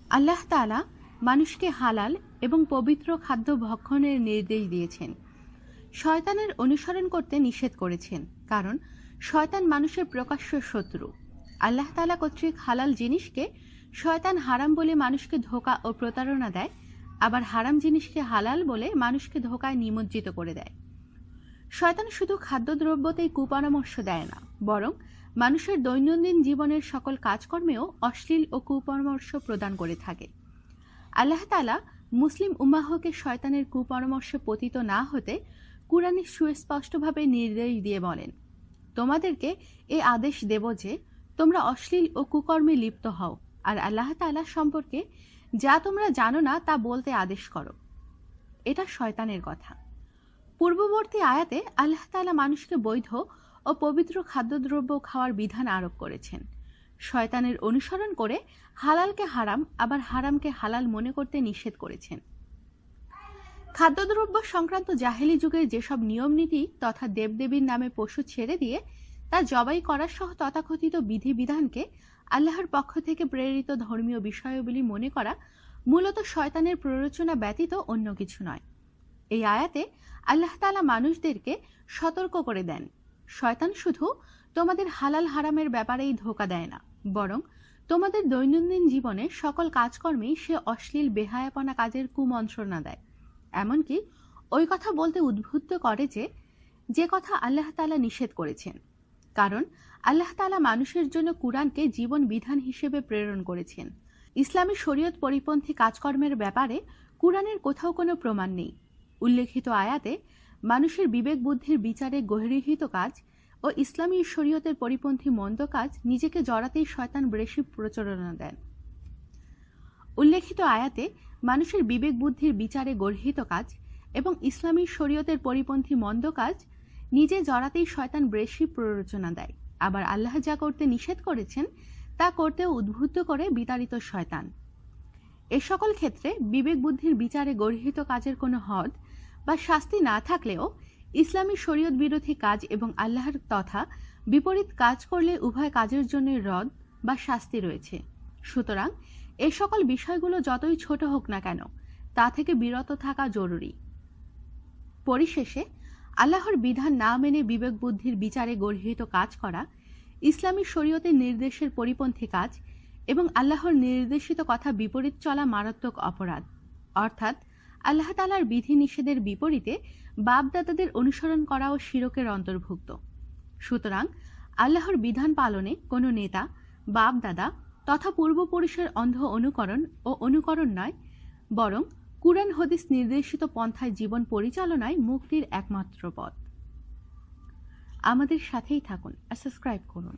আল্লাহ তাআলা মানুষকে হালাল এবং পবিত্র খাদ্য ভক্ষণের নির্দেশ দিয়েছেন। শয়তানের অনুসরণ করতে নিষেধ করেছেন, কারণ শয়তান মানুষের প্রকাশ্য শত্রু। আল্লাহ তাআলা কর্তৃক হালাল জিনিসকে শয়তান হারাম বলে মানুষকে ধোঁকা ও প্রতারণা দেয়, আবার হারাম জিনিসকে হালাল বলে মানুষকে ধোঁকায় নিমজ্জিত করে দেয়। শয়তান শুধু খাদ্যদ্রব্যতেই কুপরামর্শ দেয় না, বরং মানুষের দৈনন্দিন জীবনের সকল কাজকর্মেও অশ্লীল ও কুপরামর্শ প্রদান করে থাকে। আল্লাহ তাআলা মুসলিম উম্মাহকে শয়তানের কুপরামর্শে পতিত না হতে কুরআনে সুস্পষ্টভাবে নির্দেশ দিয়ে বলেন, তোমাদেরকে এ আদেশ দেব যে তোমরা অশ্লীল ও কুকর্মে লিপ্ত হও, আর আল্লাহ তাআলা সম্পর্কে যা তোমরা জানো না তা বলতে আদেশ করো। এটা শয়তানের কথা। পূর্ববর্তী আয়াতে আল্লাহ তাআলা মানুষকে বৈধ ও পবিত্র খাদ্যদ্রব্য খাওয়ার বিধান আরোপ করেছেন। শয়তানের অনুসরণ করে হালালকে হারাম, আবার হারামকে হালাল মনে করতে নিষেধ করেছেন। খাদ্যদ্রব্য সংক্রান্ত জাহেলি যুগের যেসব নিয়ম নীতি তথা দেবদেবীর নামে পশু ছেড়ে দিয়ে তা জবাই করা সহ তথাকথিত বিধিবিধানকে আল্লাহর পক্ষ থেকে প্রেরিত ধর্মীয় বিষয়াবলী মনে করা মূলত শয়তানের প্ররোচনা ব্যতীত অন্য কিছু নয়। এই আয়াতে আল্লাহ তাআলা মানুষদেরকে সতর্ক করে দেন, শয়তান শুধু তোমাদের হালাল হারামের ব্যাপারেই ধোঁকা দেয় না, বরং তোমাদের দৈনন্দিন জীবনে সকল কাজকর্মেই সে অশ্লীল বেহায়াপনা কাজের কুমন্ত্রণা দেয়। এমনকি ওই কথা বলতে উদ্বুদ্ধ করে যে কথা আল্লাহ তাআলা নিষেধ করেছেন। কারণ আল্লাহ তাআলা মানুষের জন্য কুরআনকে জীবন বিধান হিসেবে প্রেরণ করেছেন। ইসলামী শরীয়ত পরিপন্থী কাজকর্মের ব্যাপারে কুরআনের কোথাও কোনো প্রমাণ নেই। উল্লেখিত আয়াতে মানুষের বিবেক বুদ্ধির বিচারে গৃহীত কাজ ও ইসলামী শরীয়তের পরিপন্থী মন্দ কাজ নিজেকে জড়াতেই শয়তান বেশি প্রচলনা দেন। উল্লেখিত আয়াতে মানুষের বিবেক বুদ্ধির বিচারে গৃহীত কাজ এবং ইসলামী শরীয়তের পরিপন্থী মন্দ কাজ নিজে জড়াতেই শয়তান বেশি প্ররোচনা দেয়। আবার আল্লাহ যা করতে নিষেধ করেছেন তা করতেও উদ্বুদ্ধ করে বিতাড়িত শয়তান। এ সকল ক্ষেত্রে বিবেক বুদ্ধির বিচারে গৃহীত কাজের কোনো হদ বা শাস্তি না থাকলেও ইসলামী শরীয়ত বিরোধী কাজ এবং আল্লাহর তথা বিপরীত কাজ করলে উভয় কাজের জন্য রদ বা শাস্তি রয়েছে। সুতরাং এ সকল বিষয়গুলো যতই ছোট হোক না কেন তা থেকে বিরত থাকা জরুরি। পরিশেষে আল্লাহর বিধান না মেনে বিবেক বুদ্ধির বিচারে গৃহীত কাজ করা, ইসলামী শরীয়তের নির্দেশের পরিপন্থী কাজ এবং আল্লাহর নির্দেশিত কথা বিপরীত চলা মারাত্মক অপরাধ, অর্থাৎ আল্লাহ তাআলার বিধি নিষেধের বিপরীতে বাপ-দাদাদের অনুসরণ করাও শিরকের অন্তর্ভুক্ত। সুতরাং আল্লাহর বিধান পালনে কোনো নেতা, বাপ-দাদা তথা পূর্বপুরুষের অন্ধ অনুকরণ নয়, বরং কুরআন হাদিস নির্দেশিত পন্থায় জীবন পরিচালনায় মুক্তির একমাত্র পথ। আমাদের সাথেই থাকুন আর সাবস্ক্রাইব করুন।